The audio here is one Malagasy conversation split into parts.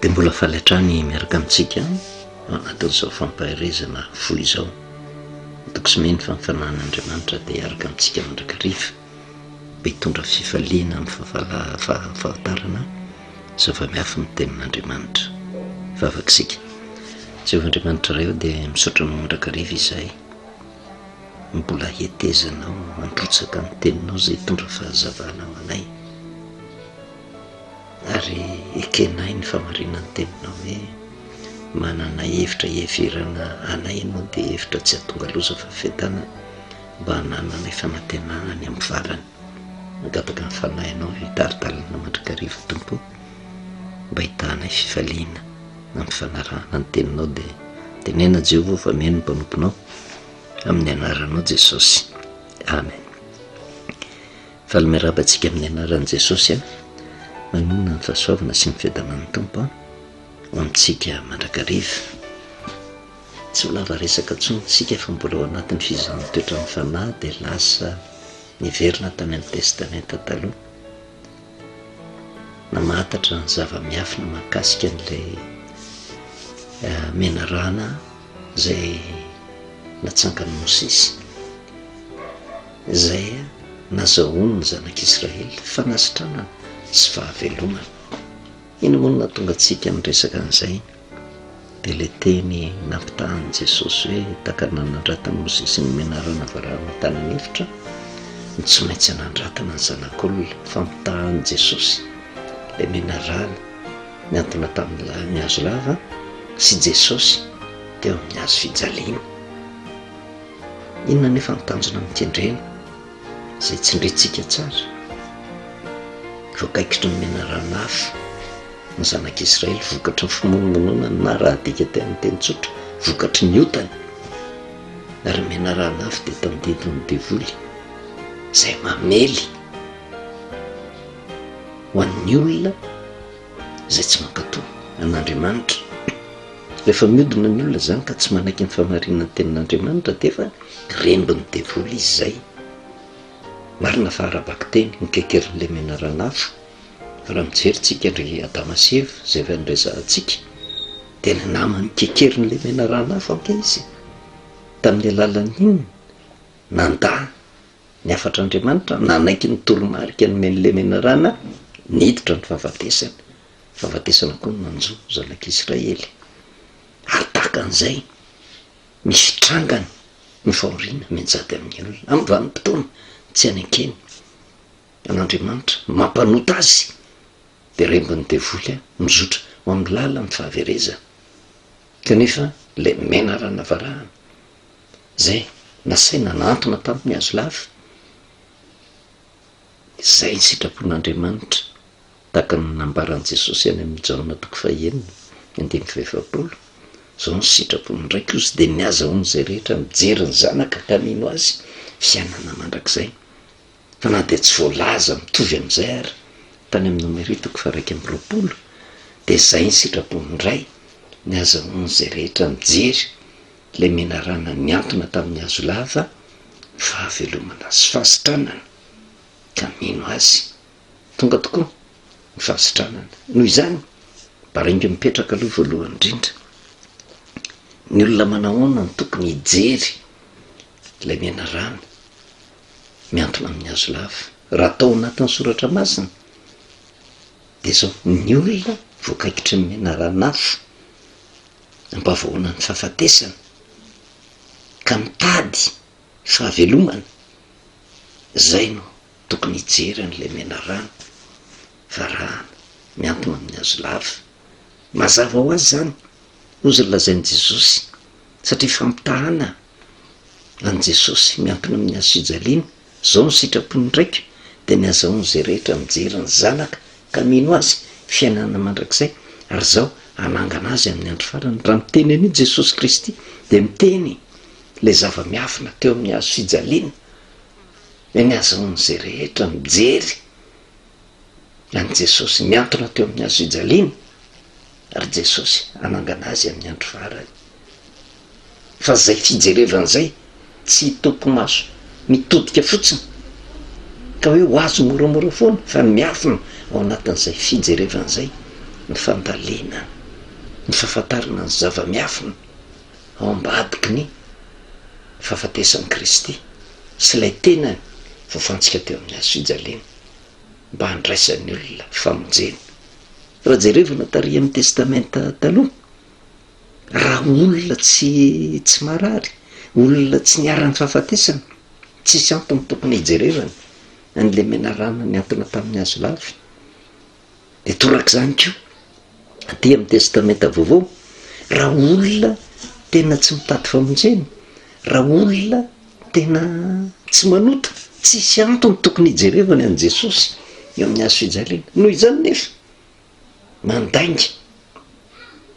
dia mbola faletrany miaraka amintsika anatin'izao fampahirezana foy izao. Toko sy meny fa mifanan'Andriamanitra dia araka amintsika mandrakariva mba hitondra fifaliana amin'ny fahatarana zava-miafy ny tenin'Andriamanitra. Vavakisika Jehovah Andriamanitra iray dia misaotra ny mandrakariva izay mbola hetezanao mampirotsaka ny teninao izay hitondra fahazavana ho anay, ary ekenay ny famarinany teninao hoe manana hevitra heverana anay ianao dia hevitra tsy hatonga loza fa fetana mba hanananay fanantenana ny amin'ny varany. Magataka ny fanahinao hitaritalina mandrakariva tompo mba hitanay fifaliana amin'ny fanarahana ny teninao dia tenena Jehovah fa meno ny mpanomponao amin'ny anaranao Jesosy, amen. Faly miarabantsika amin'ny anaran'i Jesosy manonona ny fahasoavana sy ny fiadanan'ny tompo amintsika mandrakariva. Tsy ho lava resaka intsony sika fa mbola ao anatin'ny fizan'ny toetrany fanahy dia lasa niverina tany amin'ny testamenta taloha, namatatra ny zava-miafina mahakasika n'ilay menarana izay natsangan'i Mosesy, izay nazahoany ny zanak'Israely fanasitranana sy fahavelomana. Ino moa no nahatonga antsika miresaka an'izay? Dia ilay teny nampitahan'i Jesosy hoe takana nandratan'i Mosesy ny menarana varahana tany an'efitra, ny tsy maintsy nandratina ny zanak'olona. Fampitahan'i Jesosy ilay menarana miantona tamin'ny hazo lava sy Jesosy teo amin'ny hazo fijaliana. Inona nefa ny tanjona mitendrena izay tsindrentsika tsara? Voakaikitry ny menarana hafa ny zanak'Israely, vokatry ny fimonomonona na raha dika teny amin'ny teny tsotra vokatry ny otany, ary menarana hafa dia tandidin'ny devoly izay mamely ho an'ny olona izay tsy mankatoa an'Andriamanitra. Rehefa mihodina ny olona zany ka tsy manaiky ny famarinana ny tenin'Andriamanitra dia efa rembon'ny devoly izy izay. Marina fa arabaka teny nikekerin'ilay menarana hafa, fa raha mijery ry Adama sy Eva izay efa niresahantsika dia ny namany nikekerin'ilay menarana hafa anke izy. Tamin'ny alalan'iny nandà ny afatr'Andriamanitra, nanaiky ny toromarika nomen'ilay menarana, niditra ny fahafatesana. Fahafatesana koa no nanjo zanak'Israely. Ary tahaka an'izay misy fitrangany ny fahoriana menjady amin'ny olona amin'ny vanim-potoana tsy any-ankeny an'Andriamanitra mampanota azy, dia rembon'ny devoly mizotra ho amin'ny lalan'ny fahaverezana. Kanefa ilay menarana varahana izay nasaina nantona tamin'ny hazo lava, izay ny sitrapon'Andriamanitra tahaka ny nambaran'i Jesosy any amin'ny Jaona 1:20. Zao ny sitrapony ndraiky ozy dia niazahoany izay rehetra mijery ny zanaka ka mino azy fiainana mandrakizay. Fa na dia tsy voalaza mitovy amin'izay ary tany amin'ny Nomeria 2:20 dia izay ny sitrapony iray niazahoany izay rehetra mijery ilay menarana niantona tamin'ny hazo lava, fahavelomana sy fahasitranana ka mino azy. Tonga tokoa ny fahasitranana. Noho izany baringa mipetraka aloha voalohany indrindra, ny olona manahoana ny tokony hijery ilay menarana miantona amin'ny hazo lava. Raha atao anatin'ny soratra masina dia zao ny olona voakaikitry ny menarana hafa ampavoana ny fahafatesana ka mitady fahavelomana, izay no tokony hijery an'ilay menarana varahana miantona amin'ny hazo lava. Mazava ho azy zany ozy lazain'i Jesosy, satria fampitahana an'i Jesosy miantona amin'ny hazo fijaliana. Zao ny sitrapony ndraiky dia niazahoany izay rehetra mijery ny zanaka ka mino azy fiainana mandrakizay. Ary zao anangana azy amin'ny andro farany. Raha miteny an'i Jesosy Kristy dia miteny ilay zava-miafina teo amin'ny hazo fijaliana, dia niazahoany izay rehetra mijery an'i Jesosy miantona teo amin'ny hazo fijaliana, ary Jesosy anangana azy amin'ny andro farany. Fa izay fijerevan'izay tsy hitompo maso mitodika fotsiny ka hoe ho azo moramora foana, fa miafina ao anatin'izay fijerevan'izay ny fandaliana, ny fahafantarana ny zava-miafina ao ambadiky ny fahafatesan'i Kristy sy ilay tenany voafantsika teo amin'ny hazo fijaliana mba handraisan'ny olona famonjena. Raha jerevana taria amin'ny testamenta taloha, raha olona tsy marary, olona tsy niara-ny fahafatesana, tsisy antony tokony hijerevana an'le menarana niantona tamin'ny hazo lava. De torak'izany koa aty amin'ny testamenta vaovao, raha olona tena tsy mitady famonjena, raha olona tena tsy manota, tsisy antony tokony hijerevana an' Jesosy eo amin'ny hazo fijaliana. Noho izany nefa mandainga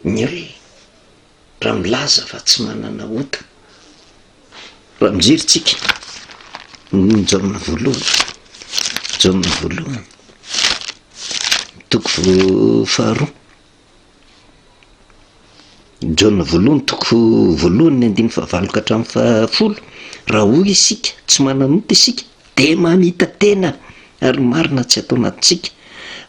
ny olona raha milaza fa tsy manana ota. Raha mijeritsika Jaona voalohany toko faharoa, Jaona voalohany toko voalohany ny 9 ka hatramin'ny 10. Raha hoy isika tsy mananota isika de mamita tena ary marina tsy atao anatintsika.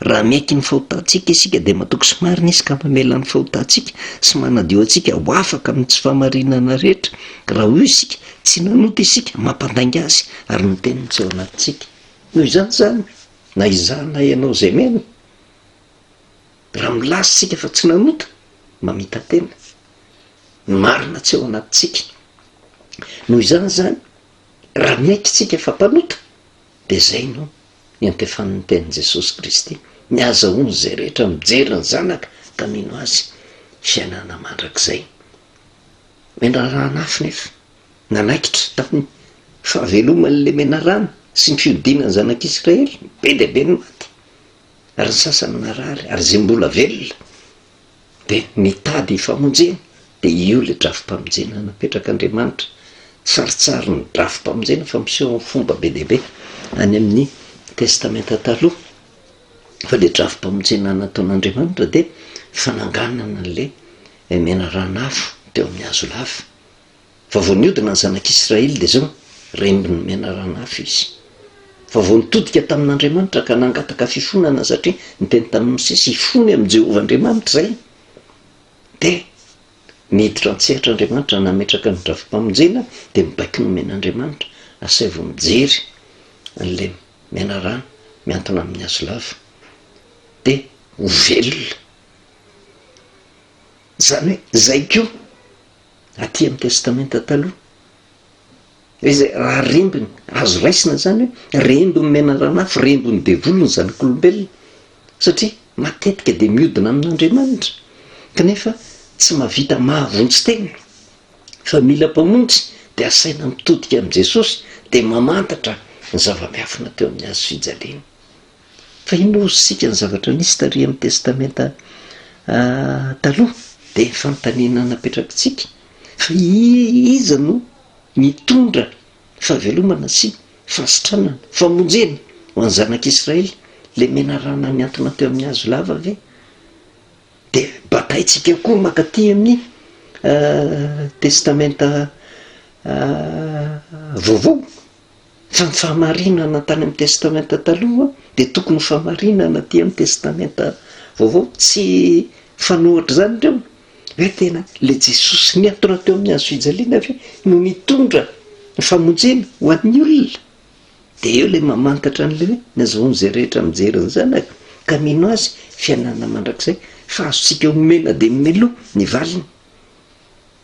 Raha maiky ny fahotantsika isika de matoky sy marina izy ka mamela ny fahotantsika sy manadio antsika ho afaka amin'ny tsy fahamarinana rehetra. Raha hoy isika tsy nanota isika mampandainga azy ary ny teniny tsy ao anatintsika. Noho izany zany na izahana ianao zay mena, raha milaza isika fa tsy nanota, mamita tena, ny marina tsy ao anatintsika. Noho izany zany raha miaiky tsika fa mpanota de zay no ny antefan'ny tenin' Jesosy Kristy, ny azahoany zay rehetra mijery ny zanaka ka mino azy fiainana mandrakizay. Menarana hafa nefa nanaikitra tamin'ny fahaveloman'le menarana sy ny fiodinany zanak'Israely be de be ny maty, ary ny sasany narary, ary zay mbola velona de nitady famonjena. De io le drafim-pamonjena napetrak'Andriamanitra, tsaritsary ny drafim-pamonjena fa miseho fomba be de be any amin'ny testamenta taloha. Fa le drafim-pamonjena nataon'Andriamanitra de fananganana an'le menarana hafa teo amin'ny hazo lava. Fa vao niodina ny zanak'Israely de zao rembon'ny menarana hafa izy. Fa vao nitodika tamin'Andriamanitra ka nangataka fifonana, satria niteny tamin'ny Mosesy hifony amin'ny Jehovah Andriamanitra zay, de miditra an-tsehatra Andriamanitra nametraka ny drafim-pamonjena de mibaiko nomen'Andriamanitra asay vao mijery an'le menarana miantona amin'ny hazo lava de ho velona. Zany hoe zay koa aty amin'ny testamenta taloha, izay raha rembony azo raisina zany hoe rembony menarana hafa, rembony devoly ny zanak'olombelona, satria matetika de miodina amin'Andriamanitra kanefa tsy mahavita mahavontsy tena, fa mila mpamonjy de asaina mitodika amin'i Jesosy de mamantatra ny zava-miafina teo amin'ny hazo fijaliana. Fa ino ozy sika ny zavatra nisy taria amin'ny testamenta taloha de fanontaniana napetrakitsika, fa iza no mitondra fahavelomana sy fasitranana, famonjena ho an'ny zanak'Israely, le menarana niantona teo amin'ny hazo lava ve? De bataitsika koa makaty amin'ny testamenta vaovao, fa ny fahamarinana tany amin'ny testamenta taloha de tokony fahamarinana aty amin'ny testamenta vaovao. Tsy fanohatra zany reo hoe tena le Jesosy niantona teo amin'ny hazo fijaliana fe no mitondra ny famonjena ho an'ny olona, de eo le mamantatra an'le hoe nazahoany zay rehetra mijery ny zanaka ka mino azy fiainana mandrakizay. Fa azontsika omena de meloa ny valiny,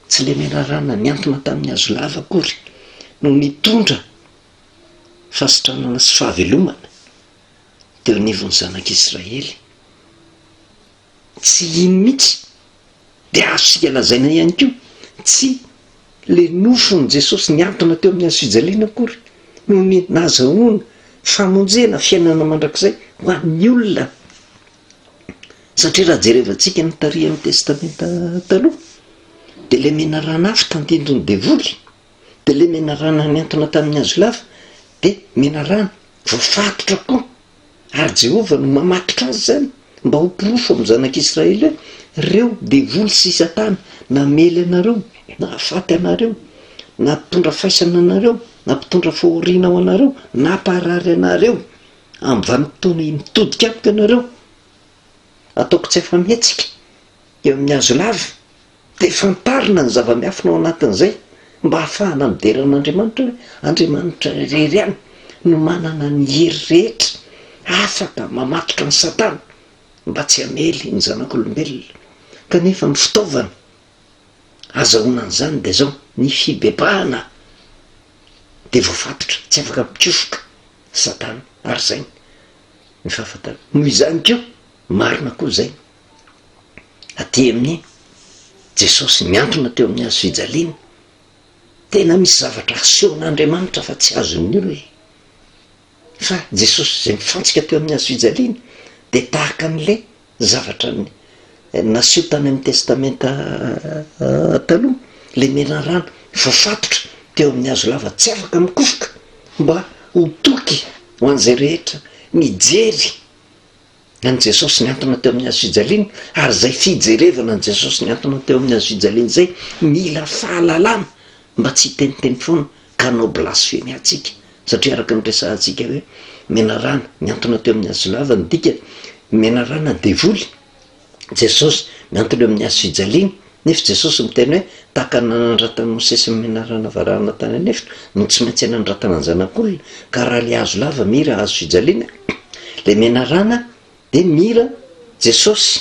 tsy le menarana niantona tamin'ny hazo lava akory no mitondra fasitranana sy fahavelomana teo anivon'ny zanak'Israely. Tsy iny mihitsy de azontsika lazaina ihany koa, tsy le nofony Jesosy niantona teo amin'ny hazo fijaliana akory no ny nazahoana famonjena fiainana mandrakizay ho an'ny olona. Satria raha jerevantsika ny taria amin'ny testamenta taloha de le menarana hafa tandindony devoly, de le menarana niantona tamin'ny hazo lava de menarana voafatotra koa, ary Jehovah no mamatotra azy zany mba ho pirofo amin'ny zanak'Israely hoe reo devoly sy Satana namely anareo, na afaty anareo, na mpitondra faisana anareo, na mpitondra fahoriana ho anareo, na mparary anareo amin'ny vanim-potoana mitodika amiko anareo ataoko tsy efa mihetsika eo amin'ny azo lava de fantarina ny zava-miafina ao anatin'izay mba hahafahana mideran'andriamanitra hoe andriamanitra rery any no manana ny hery rehetra afaka mamatotra ny satana mba tsy hamely ny zanak'olombelona. Kanefa ny fitaovana azahoanan'izany de zao ny fibebahana de voafatotra tsy afaka mikofoka satana ary zay ny fahafatana noho izany keo marina koa zay aty amin'ny Jesosy miantona teo amin'ny hazo fijaliana tena misy zavatra asehon'Andriamanitra fa tsy azon'ny olona fa Jesosy zay mifantsika teo amin'ny hazo fijaliana de tahaka an'le zavatra naseho tany amin'ny testamenta taloha le menarana voafatotra teo amin'ny hazo lava tsy afaka mikofoka mba ho toky ho an'izay rehetra mijery an Jesosy niantona teo amin'ny hazo fijaliana ary zay fijerevana an Jesosy niantona teo amin'ny hazo fijaliana zay mila fahalalana mba tsy hiteniteny foana ka hanao blasfemy atsika satria araka ny resahantsika hoe menarana niantona teo amin'ny hazo lava ny dika menarana devoly Jesosy miantona eo amin'ny hazo fijaliana nefa Jesosy miteny hoe tahaka nanandratany Mosesy menarana varahana tany anefitra no tsy maintsy nanandratana ny zanak'olona ka raha le hazo lava mira hazo fijaliana le menarana de mira Jesosy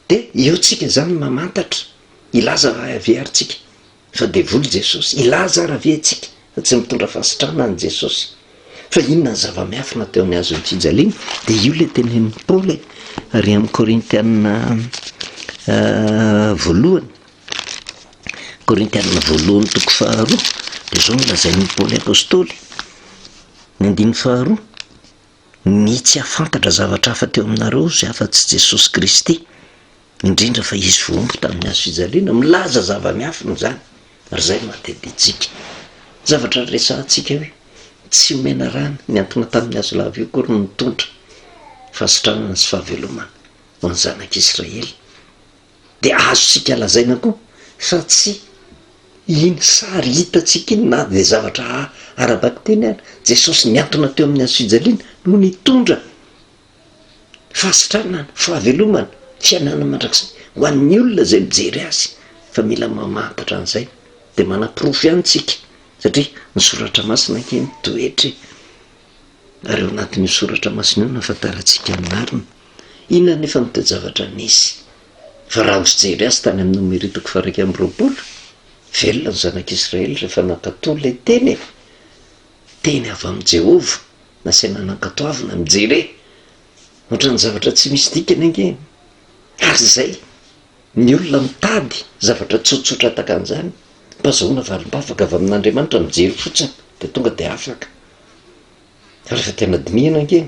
de eo tsika zany mamantatra ilaza avearintsika fa devoly Jesosy ilaza rahaventsika fa tsy mitondra fasitrana ny Jesosy fa inona ny zava-miafina teo amin'ny hazo fijaliana de io le tenenin'ny Paoly ary amin'ny Korintiana voalohany Korintiana voalohany toko faharoa de zao milazain'ny Paoly apôstôly ny andiny faharoa ny tsy hafantatra zavatra hafa teo aminareo zay afa-tsy Jesosy Kristy indrindra fa izy voaomby tamin'ny hazo fijaliana milaza zava-miafina zany ary zay mateditsika zavatra resahantsika hoe tsy omena rana niantona tamin'ny hazo lava io kory mitondra fasitranana sy fahavelomana ho an'ny zanak'Israely de azosika lazaina koa fa tsy iny sary hitatsika iny na de zavatra arabaky teny any Jesosy niantona teo amin'ny hazo fijaliana no nitondra fasitranana fahavelomana fiainana mandrakizay ho an'ny olona zay mijery azy fa mila mamantatra an'izay de manaprofo ihany tsika satria ny soratra masina keny toetra ary eo anatin'io soratra masina io nafataratsika ny marina inona nefa mito zavatra nisy fa raha hojery azy tany amin'ny nomeritoko faraiky amby roapolo velona ny zanak'Israely rehefa nankatò le teny avy amin'ny Jehova nasaina nankatoavina mijere ohatran'ny zavatra tsy misy dikany ange ary zay ny olona mitady zavatra tsotsotra taka an'izany mpazahoana valim-bavaka avy amin'Andriamanitra mijery fotsiny de tonga de afaka rehefa tena dinihana ange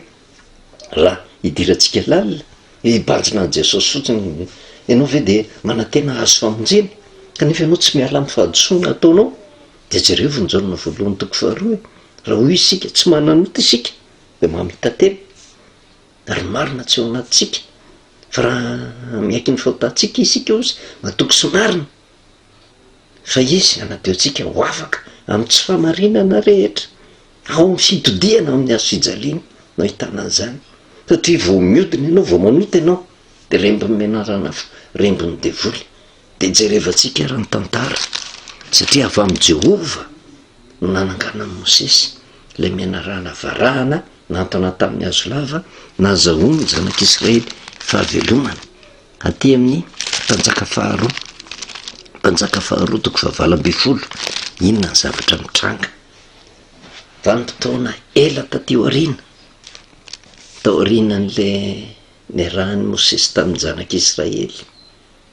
raha hidirantsika lalina hibanjina an Jesosy fotsiny ianao ve de manantena azo famonjena kanefa ianao tsy miala amin'ny fahadisoana ataonao de jereo vonjorona voalohany toko faharoa raha hoy isika tsy mananoty isika de mamita teny ary marina tsy ao anatintsika fa raha miaiky ny fahotantsika isika ozy matoky sy marina fa izy anaty antsika ho afaka amin'ny tsy fahamarinana rehetra ao amin'ny fitodiana amin'ny hazo fijaliana no ahitana an'izany satria vao miodina ianao vao manoty ianao de rembo menarana rembony devoly de jerevantsika raha ny tantara satria avy amin'ny Jehova no nanangana ny Mosesy le menarana varahana nantona tamin'ny hazo lava nazahoany zanak'Israely fahavelomana aty amin'ny mpanjaka faharoa toko fahavalo-ambin'ny-folo inona ny zavatra mitranga vanim-potoana ela tatio aoriana tao aorianan'le niarahany Mosesy tamin'ny zanak'Israely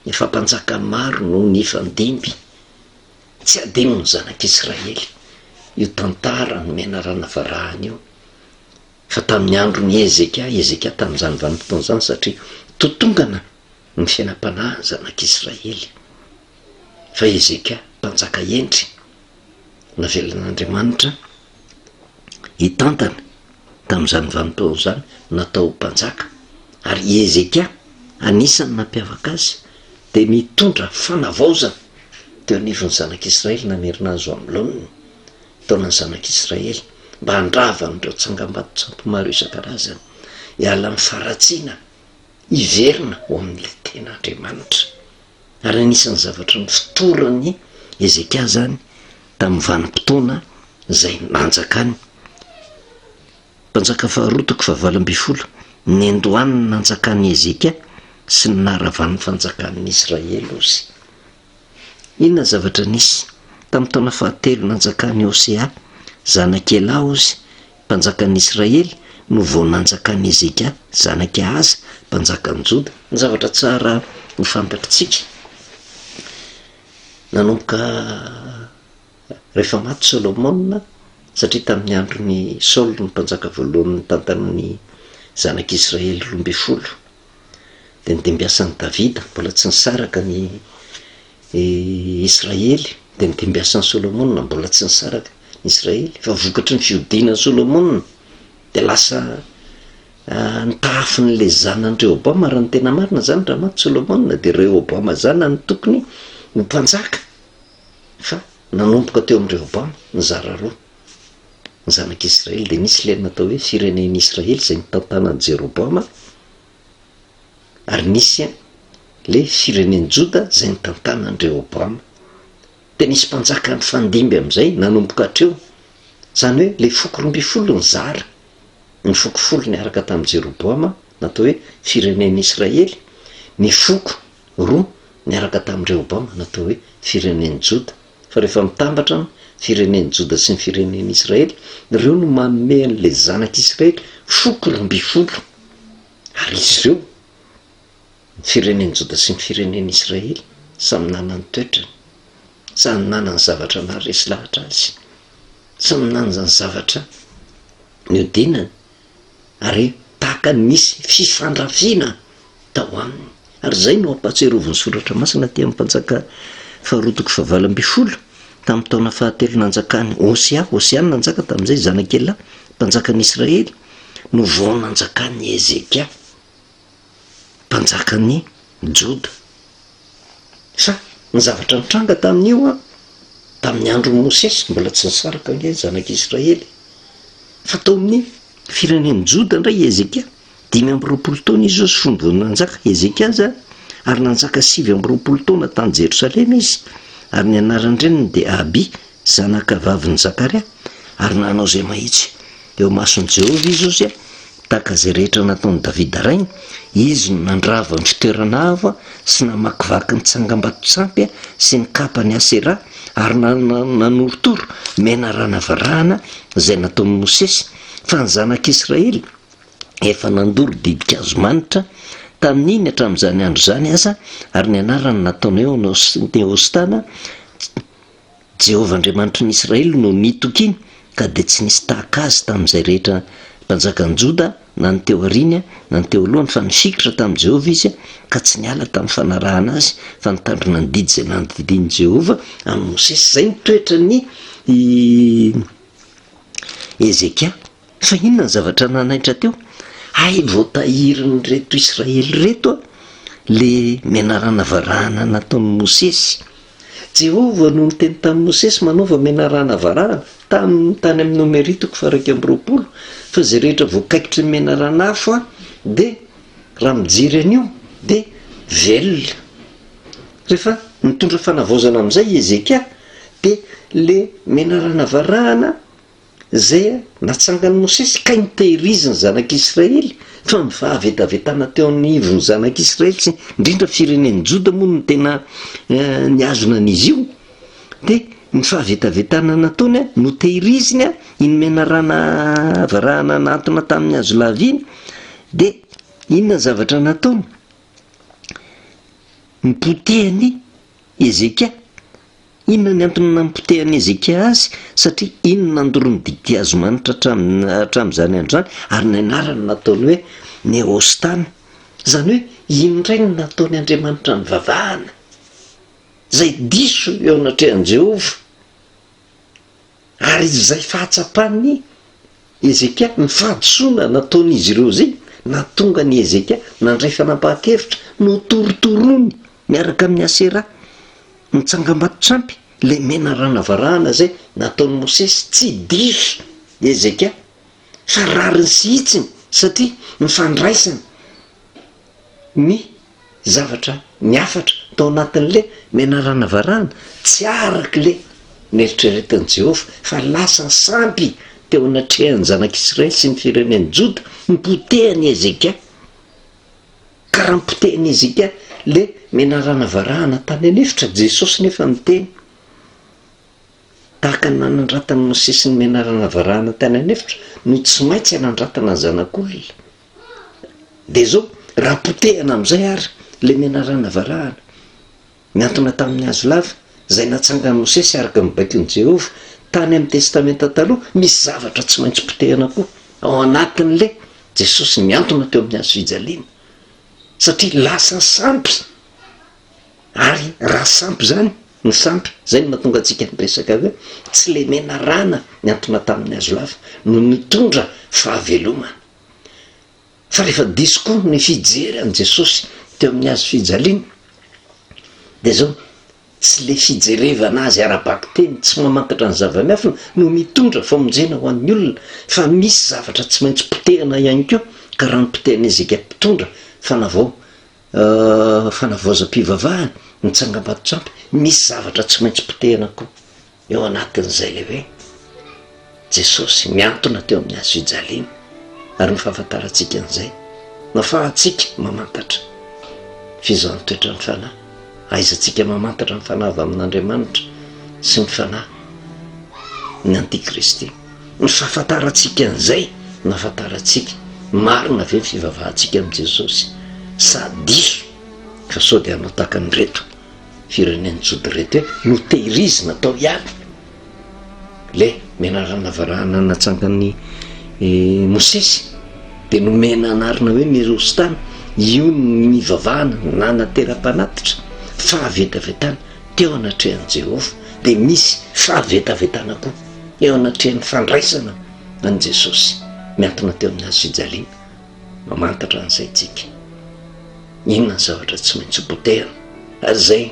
efa mpanjaka maro no nifandimby tsy adino ny zanak'Israely io tantara ny menarana varahana io fa tamin'ny androny Ezekia tamin'izany vanim-potoana zany satria totongana ny fiainam-panahy zanak'Israely fa Ezekia mpanjaka endry navelan'Andriamanitra hitantana tamin'izany vanim-potoana zany natao mpanjaka ary Ezekia anisany nampiavaka azy de mitondra fanavaozana teo anivon'ny zanak'Israely namerina azo amin'ny laoniny taonany zanak'Israely mba handravany ireo tsangam-bato tsampy maro isan-karazany hiala amin'ny faratsiana iverina ho amin'le ten'Andriamanitra. Ary anisan'ny zavatra ny fitorany Ezekia zany tamin'ny vanim-potoana zay nanjaka any. Mpanjaka faharoa toko fahavalo amby folo ny Andohany nanjakany Ezekia sy ny naharavan'ny fanjakan'ny Israely ozy. Inona zavatra nisy tamin'ny taona fahatelo nanjakany Hosea zanaky Ela ozy mpanjakan'ny Israely no vao nanjakany Ezekia zanaky Ahaza mpanjakan'ny Joda. Ny zavatra tsara ho fantatritsika, nanomboka rehefa maty Solomona, satria tamin'ny andron'ny Saul ny mpanjaka voalohan'ny tantanan'ny zanak'Israely 12, de nidembiasan'ny Davida mbola tsy nisaraka ny Israely, de nidembiasan'ny Solomona mbola tsy nisaraka ny Israely, fa vokatry ny fiodinan'ny Solomona de lasa nitafin'le zanany Rehoboama, raha ny tena marina zany raha maty Solomona, de Rehoboama zanany tokony ho mpanjaka, fa nanomboka teo amin'ny Rehoboama ny zara roa ny zanak'Israely. De nisy le natao hoe firenen'ny Israely zay nitantanan'i Jeroboama, ary nisy le firenen'ny Joda zay nitantanan'i Rehoboama. De nisy mpanjaka ny fandimby am'izay nanomboka hatreo, zany hoe le foko 12 ny zara, ny foko 10 niaraka tamin'i Jeroboama natao hoe firenen'ny Israely, ny foko 2 niaraka tamin'i Rehoboama natao hoe firenen'ny Joda. Fa rehefa mitambatra ny firenen'ny Joda sy ny firenen'ny Israely, ireo no manome an'le zanak'Israely foko 12, ary izy ireo ny firenen'ny Joda sy ny firenen'ny Israely samy nanany toetrany, samy nanany zavatra naharesy lahatra azy, samy nanany zavatra niodinany, ary tahaka nisy fifandrafiana tao aminy. Ary zay no ampatsiaroviny soratra masina ty amin'ny mpanjaka faharoa toko fahavalo amby folo tamin'ny taona fahatelo nanjakany Hosea nanjaka tamin'izay zanaky Ela mpanjakan'ny Israely, no vao nanjakany Ezekia mpanjakan'ny Joda. Fa ny zavatra nitranga tamin'io tamin'ny andron'ny Mosesy mbola tsy nisaraka nge zanak'Israely, fa tao amin'ny firenen'ny Joda ndray Ezekia 5 taona izy sy fomba nanjaka Ezekia zany, ary nanjaka 7 taona tany Jerosalema izy. Ary ny anarany reniny de Abi zanaka vavin'ny Zakaria, ary nanao zay mahitsy eo mason'i Jehovah izy ozy tahaka zay rehetra nataon'i Davida rainy. Izy no nandrava ny fitoerana avo sy namakivaky ny tsangam-bato-tsampy sy ny kapany Asera, ary nanorotoro mena ranavarahana zay nataon'i Mosesy. Fa ny zanak'Israely efa nandoro didikazo manitra tamin'iny hatramin'izany andro zany aza, ary ny anarany nataony eo Neostana, Jehovah Andriamanitry ny Israely no nitokiny, ka de tsy nisy tahaka azy tamin'izay rehetra mpanjakan'ny Joda, na ny teo ariny na ny teo alohany, fa nifikitra tamin'i Jehovah izy ka tsy niala tamin'ny fanarahana azy, fa nitandrina ny didy zay nanodidin'i Jehovah amin'ny Mosesy. Zay nitoetra ny Ezekia. Fa inona ny zavatra nanaitra teo? Voatahirin'ny reto Israely reto le menarana varahana nataon'ny Mosesy. Jehovah no niteny tamin'ny Mosesy manaova menarana varahana tany amin'ny Nomery toko 220, fa zay rehetra voakaikitry ny menarana afo de raha mijery an'io de velona. Rehefa nitondra fanavaozana amin'izay Ezekia, de le menarana varahana zay natsangan'ny Mosesy ka nitehiriziny zanak'Israely, fa mivahavetavetana teo amin'ny ivony zanak'Israely sy indrindra firenen'ny Joda moa no tena niazona an'izy io. De ny fahavetavetana nataony no tehiriziny iny menarana varahana natona tamin'ny hazo laviny. De inona zavatra nataony? Nipotehany Ezekia. Inona ny antony nampotehany Ezekia azy? Satria iny nandoro ny didikazo manitra hatramin'izany andro zany, ary ny anarany nataony hoe Neostana, zany hoe iny indray no nataony Andriamanitra ny vavahana zay diso eo anatrehan'i Jehovah, ary izay fahatsapany Ezekia, ny fahadosoana nataon'izy ireo zay natonga ny Ezekia nandray fanapa-kevitra no torotorony miaraka amin'ny Asera, nitsangam-bato-tsampy le menarana varahana zay nataon'ny Mosesy. Tsy diso Ezekia, fa rariny sy hitsiny, satria nifandraisany ny zavatra miafatra tao anatin'le mianarana varahana tsy araka le nieritreretin'i Jehovah fa lasa sampy teo anatrehany zanak'Israely sy ny fireneny Joda nipotehany Ezeka ka raha nipotehany Ezeka le mianarana varahana tany anefitra Jesosy nefa miteny tahaka ny nanandratany Mosesy ny mianarana varahana tany anefitra no tsy maintsy hanandratana ny zanak'olona de zao raha potehana amin'izay ary le mianarana varahana miantona tamin'ny hazo lava zay natsangany Mosesy araka ny baikon'i Jehovah tany amin'ny testamenta taloha misy zavatra tsy maintsy potehana koa ao anatin'le Jesosy miantona teo amin'ny hazo fijaliana satria lasa sampy ary raha sampy zany ny sampy zay no mahatonga antsika miresaka hoe tsy le mianarana miantona tamin'ny hazo lava no mitondra fahavelomana fa rehefa diso koa ny fijery an' Jesosy teo amin'ny hazo fijaliana de zao tsy le fijerevana azy ara-baky teny tsy mamantatra ny zava-miafina no mitondra famonjena ho an'ny olona fa misy zavatra tsy maintsy potehana ihany koa ka raha nipotehana Ezeka mpitondra fanavaozam-pivavahana nitsangam-bato-tsampy misy zavatra tsy maintsy potehana koa eo anatin'izay le hoe Jesosy miantona teo amin'ny hazo fijaliana ary ny fahafantarantsika an'izay nafahantsika mamantatra fizao ny toetra ny fanahy aizantsika mamantatra ny fanahy avy amin'Andriamanitra sy ny fanahy ny antikristy ny fahafantarantsika an'izay nahafantarantsika marina ve ny fivavahantsika amin'i Jesosy sa diso fa sao de hanao tahaka ny reto fireneny Joda reto hoe no tehirizina tao ihany le mianarana varahana natsangany Mosesy de nomena anarina hoe mirositana io ny mivavahana na natera-panatitra fahavetavetana teo anatrehan'i Jehovah de misy fahavetavetana koa eo anatrehan'ny fandraisana an' Jesosy miantona teo amin'ny hazo fijaliana mamantatra an'izay tsika inona ny zavatra tsy maintsy potehana ary zay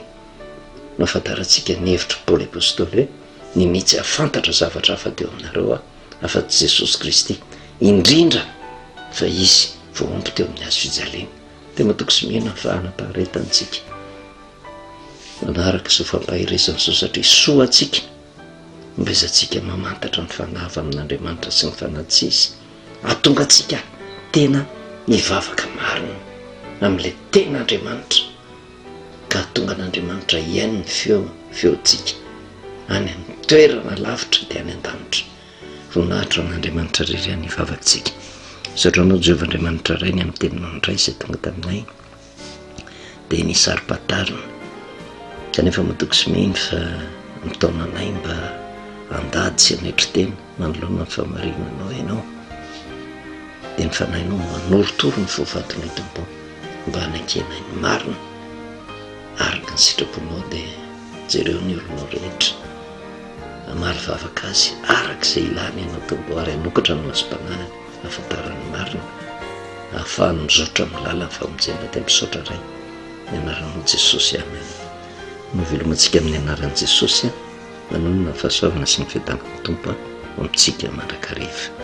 nahafantarantsika ny hevitra Paoly apôstôly hoe ny mitsy hafantatra zavatra hafa teo aminareo afa-tsy Jesosy Kristy indrindra fa izy voaomby teo amin'ny hazo fijaliana de matoko sy mihena ny fahanapaharetantsika manaraka sy fampahiresan'ny so satria soa atsika mbezantsika mamantatra ny fanavy amin'Andriamanitra sy ny fanahy izy ahatonga atsika tena mivavaka marina amin'le tena Andriamanitra ka ahatonga an'Andriamanitra iainy ny feontsika any amin'ny toerana lavitra de any an-danitra voninahitra an'Andriamanitra rery any ivavakantsika satranao Jehovah Andriamanitra ray ny amin'ny teny mandray izay tonga taminay de ny saro-patarina kanefa matoko sy mihiny fa mitaonanay mba andady sy anaitry tena manoloana ny famarinanao ianao de ny fanahinao manorotoro ny foafatony tompo mba hanankenay ny marina araka ny sitraponao de jereo ny olonao rehetra amary vavaka azy araka izay ilany ianao tompo ary hanokatra no masom-panahy ahafantarany marina ahafahany mizotra amin'ny lala ny famonjena de misaotra ray ny anaranao Jesosy amen no velomantsika amin'ny anaran'i Jesosy manonona ny fahasoavana sy ny fiadanana tompo amintsika mandrakariva